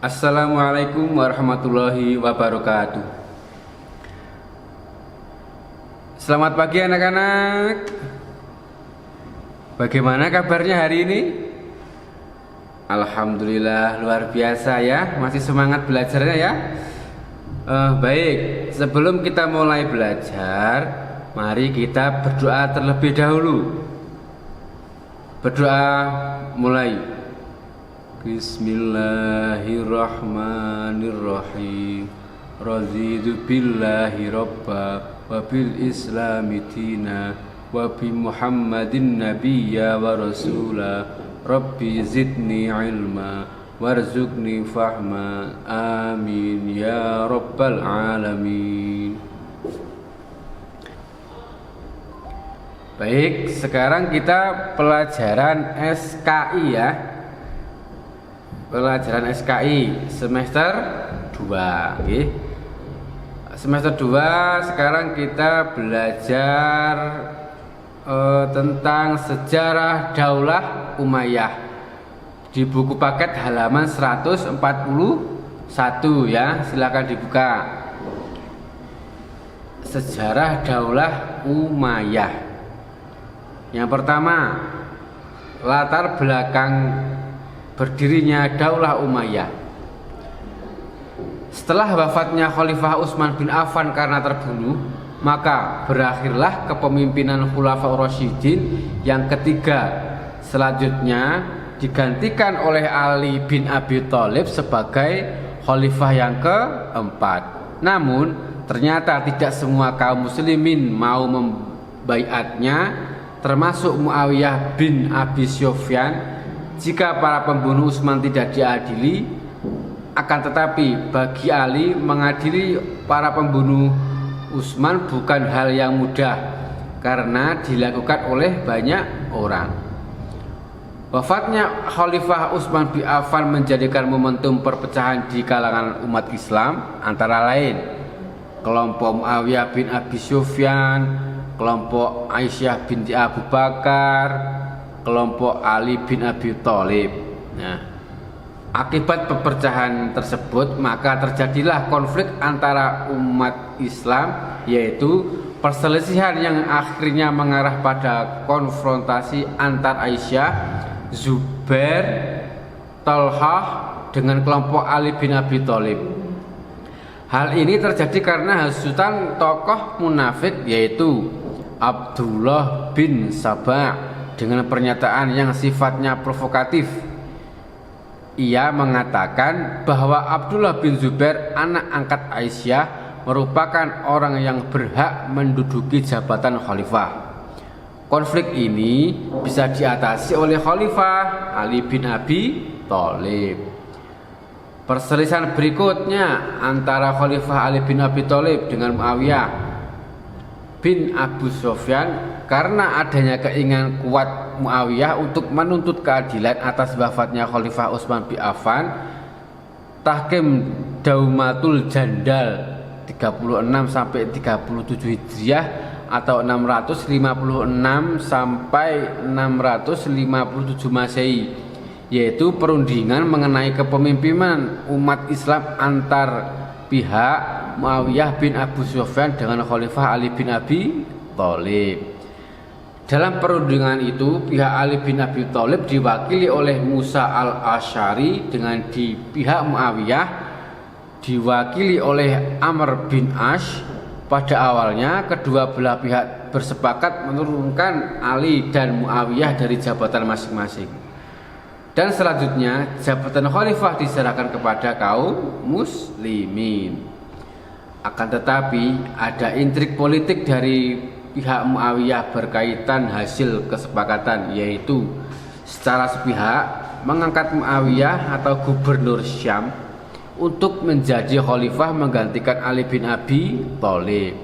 Assalamualaikum warahmatullahi wabarakatuh. Selamat pagi anak-anak. Bagaimana kabarnya hari ini? Alhamdulillah luar biasa ya. Masih semangat belajarnya ya. Baik, sebelum kita mulai belajar, mari kita berdoa terlebih dahulu. Berdoa mulai. Bismillahirrahmanirrahim. Raditu billahi robba wa bil islami dina wa bi muhammadin nabiyya wa rasula. Rabbi zidni ilma warzuqni fahma. Amin ya rabbal alamin. Baik, sekarang kita pelajaran SKI ya. Pelajaran SKI semester 2 okay. Semester 2 sekarang kita belajar tentang sejarah Daulah Umayyah di buku paket halaman 141 ya, silakan dibuka. Sejarah Daulah Umayyah. Yang pertama, latar belakang berdirinya Daulah Umayyah. Setelah wafatnya Khalifah Utsman bin Affan karena terbunuh, maka berakhirlah kepemimpinan Khulafaur Rasyidin yang ketiga. Selanjutnya digantikan oleh Ali bin Abi Thalib sebagai khalifah yang keempat. Namun ternyata tidak semua kaum muslimin mau membaiatnya, termasuk Muawiyah bin Abi Sufyan. Jika para pembunuh Utsman tidak diadili, akan tetapi bagi Ali mengadili para pembunuh Utsman bukan hal yang mudah karena dilakukan oleh banyak orang. Wafatnya Khalifah Utsman bin Affan menjadikan momentum perpecahan di kalangan umat Islam, antara lain kelompok Muawiyah bin Abi Sufyan, kelompok Aisyah binti Abu Bakar, kelompok Ali bin Abi Thalib. Nah, akibat perpecahan tersebut maka terjadilah konflik antara umat Islam, yaitu perselisihan yang akhirnya mengarah pada konfrontasi antar Aisyah, Zubair, Thalhah dengan kelompok Ali bin Abi Thalib. Hal ini terjadi karena hasutan tokoh munafik yaitu Abdullah bin Sabah dengan pernyataan yang sifatnya provokatif. Ia mengatakan bahwa Abdullah bin Zubair, anak angkat Aisyah, merupakan orang yang berhak menduduki jabatan khalifah. Konflik ini bisa diatasi oleh Khalifah Ali bin Abi Thalib. Perselisihan berikutnya antara Khalifah Ali bin Abi Thalib dengan Muawiyah bin Abu Sufyan karena adanya keinginan kuat Muawiyah untuk menuntut keadilan atas wafatnya Khalifah Utsman bin Affan. Tahkim Daumatul Jandal 36 sampai 37 Hijriah atau 656 sampai 657 Masehi, yaitu perundingan mengenai kepemimpinan umat Islam antar pihak Muawiyah bin Abu Sufyan dengan Khalifah Ali bin Abi Thalib. Dalam perundingan itu, pihak Ali bin Abi Thalib diwakili oleh Musa al-Asy'ari, dengan di pihak Muawiyah diwakili oleh Amr bin Ash. Pada awalnya kedua belah pihak bersepakat menurunkan Ali dan Muawiyah dari jabatan masing-masing, dan selanjutnya jabatan khalifah diserahkan kepada kaum muslimin. Akan tetapi ada intrik politik dari pihak Muawiyah berkaitan hasil kesepakatan, yaitu secara sepihak mengangkat Muawiyah atau gubernur Syam untuk menjadi khalifah menggantikan Ali bin Abi Thalib.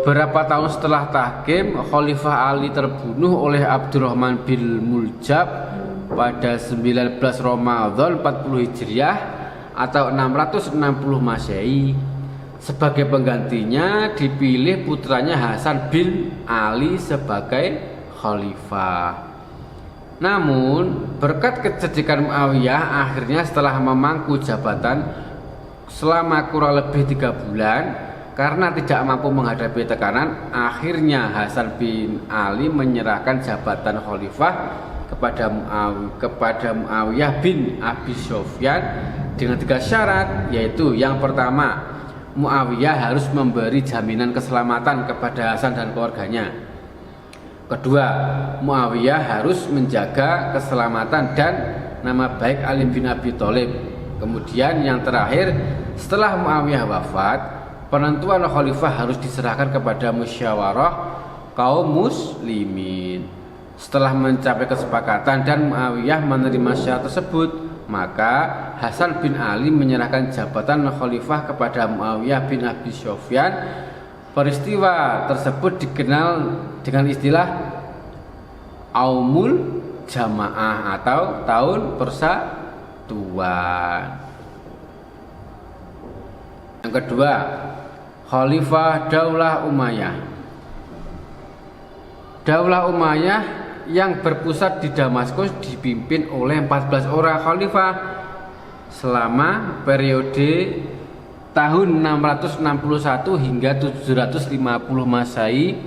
Beberapa tahun setelah tahkim, Khalifah Ali terbunuh oleh Abdurrahman bin Muljab pada 19 Ramadan 40 Hijriah atau 660 Masehi. Sebagai penggantinya dipilih putranya Hasan bin Ali sebagai khalifah. Namun berkat kecerdikan Muawiyah, akhirnya setelah memangku jabatan selama kurang lebih 3 bulan, karena tidak mampu menghadapi tekanan, akhirnya Hasan bin Ali menyerahkan jabatan khalifah kepada Muawiyah bin Abi Sufyan dengan 3 syarat, yaitu yang pertama, Muawiyah harus memberi jaminan keselamatan kepada Hasan dan keluarganya. Kedua, Muawiyah harus menjaga keselamatan dan nama baik Ali bin Abi Thalib. Kemudian yang terakhir, setelah Muawiyah wafat, penentuan khalifah harus diserahkan kepada musyawarah kaum muslimin. Setelah mencapai kesepakatan dan Muawiyah menerima syarat tersebut, maka Hasan bin Ali menyerahkan jabatan khalifah kepada Muawiyah bin Abi Sufyan. Peristiwa tersebut dikenal dengan istilah Aumul Jamaah atau tahun persatuan. Yang kedua, Khalifah Daulah Umayyah. Daulah Umayyah yang berpusat di Damaskus dipimpin oleh 14 orang khalifah selama periode tahun 661 hingga 750 Masehi.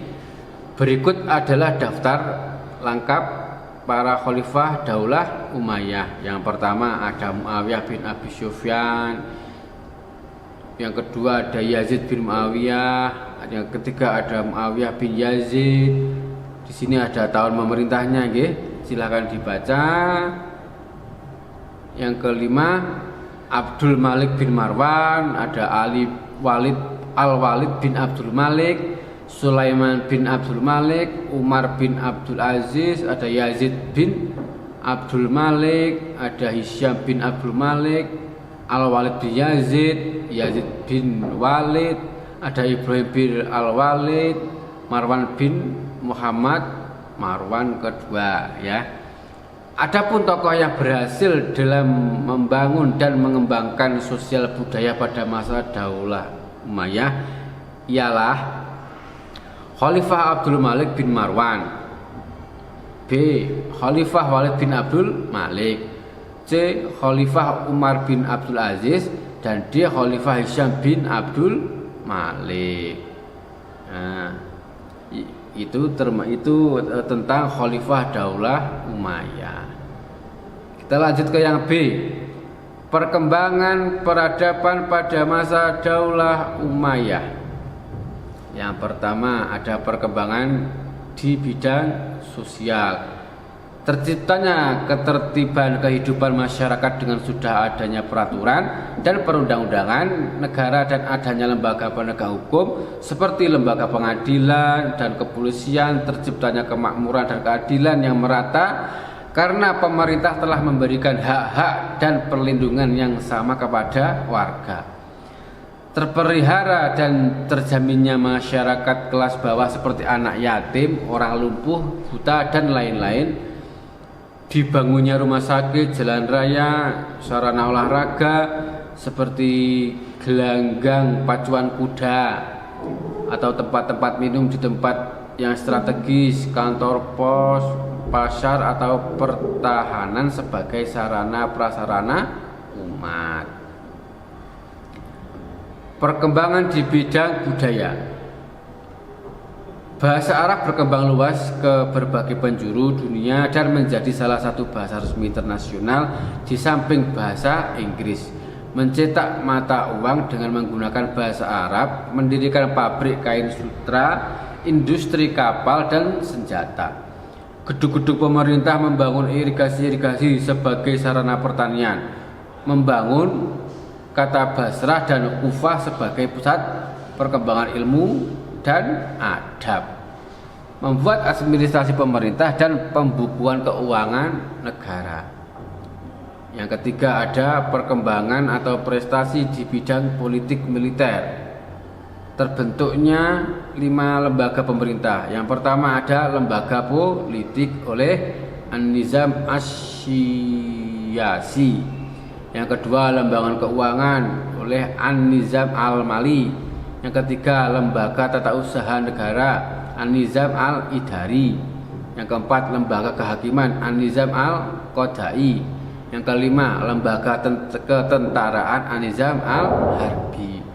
Berikut adalah daftar lengkap para khalifah Daulah Umayyah. Yang pertama ada Muawiyah bin Abi Sufyan. Yang kedua ada Yazid bin Muawiyah. Yang ketiga ada Muawiyah bin Yazid. Di sini ada tahun memerintahnya, nggih. Silakan dibaca. Yang kelima Abdul Malik bin Marwan, ada Al-Walid bin Abdul Malik, Sulaiman bin Abdul Malik, Umar bin Abdul Aziz, ada Yazid bin Abdul Malik, ada Hisyam bin Abdul Malik, Al-Walid bin Yazid, Yazid bin Walid, ada Ibrahim bin Al-Walid, Marwan bin Muhammad, Marwan kedua, ya. Adapun tokoh yang berhasil dalam membangun dan mengembangkan sosial budaya pada masa Daulah Umayyah ialah Khalifah Abdul Malik bin Marwan, B. Khalifah Walid bin Abdul Malik, C. Khalifah Umar bin Abdul Aziz, dan D. Khalifah Hisyam bin Abdul Malik. Nah, itu tentang Khalifah Daulah Umayyah. Kita lanjut ke yang B. Perkembangan peradaban pada masa Daulah Umayyah. Yang pertama ada perkembangan di bidang sosial. Terciptanya ketertiban kehidupan masyarakat dengan sudah adanya peraturan dan perundang-undangan negara dan adanya lembaga penegak hukum seperti lembaga pengadilan dan kepolisian. Terciptanya kemakmuran dan keadilan yang merata karena pemerintah telah memberikan hak-hak dan perlindungan yang sama kepada warga. Terpelihara dan terjaminnya masyarakat kelas bawah seperti anak yatim, orang lumpuh, buta, dan lain-lain. Dibangunnya rumah sakit, jalan raya, sarana olahraga seperti gelanggang pacuan kuda atau tempat-tempat minum di tempat yang strategis, kantor pos, pasar atau pertahanan sebagai sarana prasarana umat. Perkembangan di bidang budaya. Bahasa Arab berkembang luas ke berbagai penjuru dunia dan menjadi salah satu bahasa resmi internasional di samping bahasa Inggris. Mencetak mata uang dengan menggunakan bahasa Arab, mendirikan pabrik kain sutra, industri kapal dan senjata. Gedung-gedung pemerintah membangun irigasi-irigasi sebagai sarana pertanian, membangun kata Basrah dan Kufah sebagai pusat perkembangan ilmu dan adab, membuat administrasi pemerintah dan pembukuan keuangan negara. Yang ketiga ada perkembangan atau prestasi di bidang politik militer. Terbentuknya 5 lembaga pemerintah. Yang pertama ada lembaga politik oleh An-Nizam Asy-Syiyasi. Yang kedua lembaga keuangan oleh An-Nizam Al-Mali. Yang ketiga lembaga tata usaha negara An-Nizam Al-Idari. Yang keempat, lembaga kehakiman An-Nizam Al-Qadai. Yang kelima, lembaga ketentaraan An-Nizam Al-Harbi.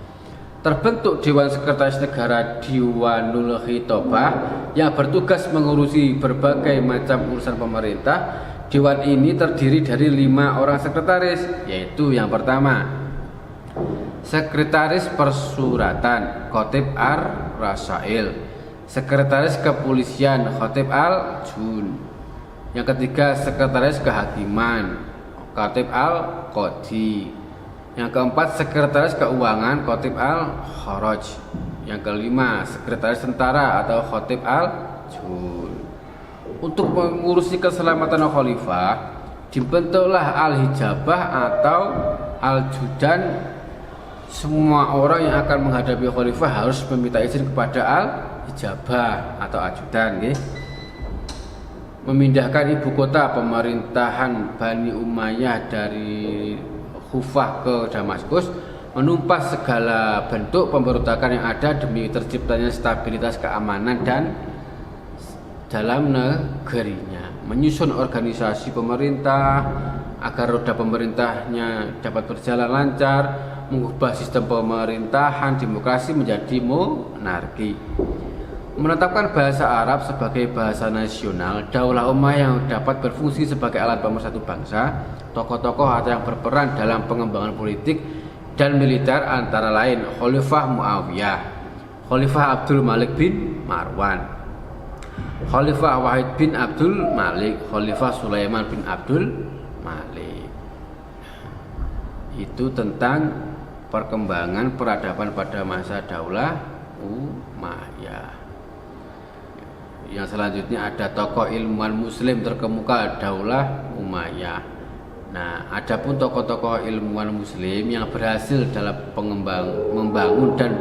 Terbentuk Dewan Sekretaris Negara Diwanul Khitobah yang bertugas mengurusi berbagai macam urusan pemerintah. Dewan ini terdiri dari 5 orang sekretaris, yaitu yang pertama, Sekretaris Persuratan Khatib Ar-Rasail, Sekretaris Kepolisian Khatib Al-Jun. Yang ketiga, Sekretaris Kehakiman Khatib Al-Qadi. Yang keempat, Sekretaris Keuangan Khatib Al-Kharaj. Yang kelima, Sekretaris Tentara atau Khatib Al-Jun. Untuk mengurusi keselamatan khalifah, dibentuklah Al-Hijabah atau Al-Judan. Semua orang yang akan menghadapi khalifah harus meminta izin kepada Al-Hijabah atau ajudan, memindahkan ibu kota pemerintahan Bani Umayyah dari Kufah ke Damaskus, menumpas segala bentuk pemberontakan yang ada demi terciptanya stabilitas keamanan dan dalam negerinya, menyusun organisasi pemerintah agar roda pemerintahnya dapat berjalan lancar, mengubah sistem pemerintahan demokrasi menjadi monarki, menetapkan bahasa Arab sebagai bahasa nasional, Daulah Umayyah yang dapat berfungsi sebagai alat pemersatu bangsa, tokoh-tokoh atau yang berperan dalam pengembangan politik dan militer antara lain Khalifah Muawiyah, Khalifah Abdul Malik bin Marwan, Khalifah Wahid bin Abdul Malik, Khalifah Sulaiman bin Abdul Malik. Itu tentang perkembangan peradaban pada masa Daulah Umayyah. Yang selanjutnya ada tokoh ilmuwan muslim terkemuka Daulah Umayyah. Nah, adapun tokoh-tokoh ilmuwan muslim yang berhasil dalam membangun dan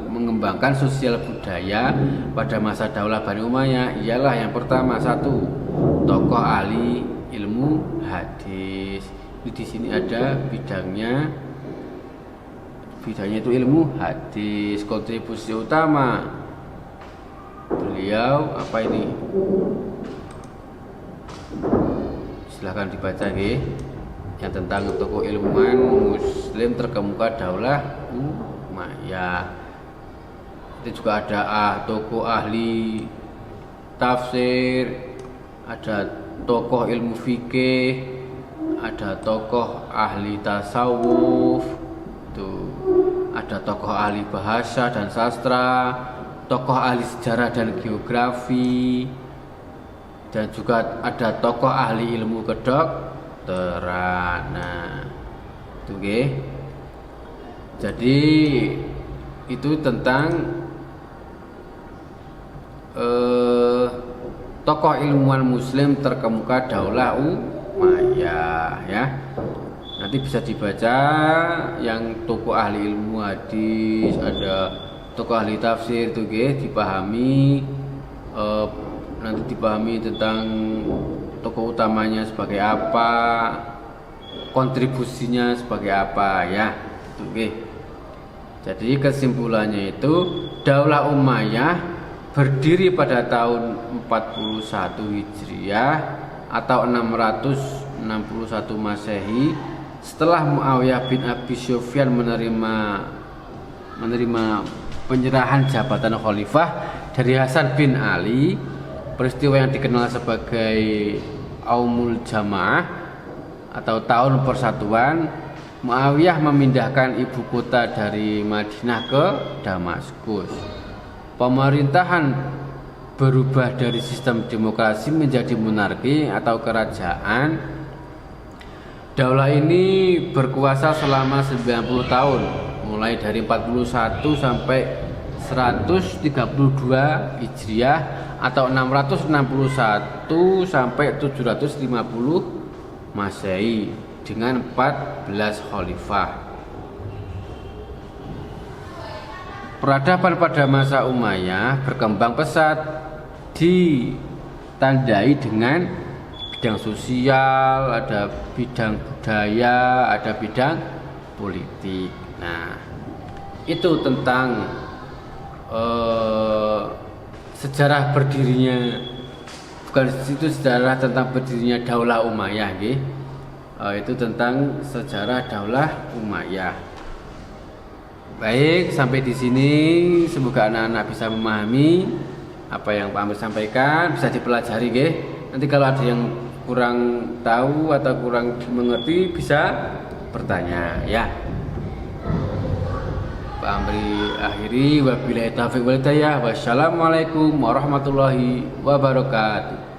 mengembangkan sosial budaya pada masa Daulah Bani Umayyah ialah yang pertama, satu, tokoh ahli ilmu hadis. Di sini ada bidangnya itu ilmu hadis. Kontribusi utama beliau apa ini? Silahkan dibaca yang tentang tokoh ilmuwan muslim terkemuka Daulah Umayyah. Itu juga ada tokoh ahli tafsir, ada tokoh ilmu fikih, ada tokoh ahli tasawuf, ada tokoh ahli bahasa dan sastra, tokoh ahli sejarah dan geografi, dan juga ada tokoh ahli ilmu kedokteran. Nah, itu jadi itu tentang tokoh ilmuwan muslim terkemuka Daulah Umayyah ya. Nanti bisa dibaca yang tokoh ahli ilmu hadis, ada tokoh ahli tafsir itu dipahami, nanti dipahami tentang tokoh utamanya sebagai apa, kontribusinya sebagai apa ya. Jadi kesimpulannya itu Daulah Umayyah berdiri pada tahun 41 Hijriah atau 661 Masehi setelah Muawiyah bin Abi Sufyan menerima penyerahan jabatan khalifah dari Hasan bin Ali. Peristiwa yang dikenal sebagai Aumul Jamaah atau tahun persatuan, Muawiyah memindahkan ibu kota dari Madinah ke Damaskus. Pemerintahan berubah dari sistem demokrasi menjadi monarki atau kerajaan. Daulah ini berkuasa selama 90 tahun, mulai dari 41 sampai 132 Hijriah atau 661 sampai 750 Masehi dengan 14 khalifah. Peradaban pada masa Umayyah berkembang pesat, ditandai dengan bidang sosial, ada bidang budaya, ada bidang politik. Nah, itu tentang sejarah berdirinya, bukan itu sejarah tentang berdirinya Daulah Umayyah nggih. Itu tentang sejarah Daulah Umayyah. Baik, sampai di sini semoga anak-anak bisa memahami apa yang Pak Amir sampaikan, bisa dipelajari nggih. Nanti kalau ada yang kurang tahu atau kurang mengerti bisa bertanya ya. Pak Amri akhiri, wabillahi taufiq wal hidayah. Wassalamualaikum warahmatullahi wabarakatuh.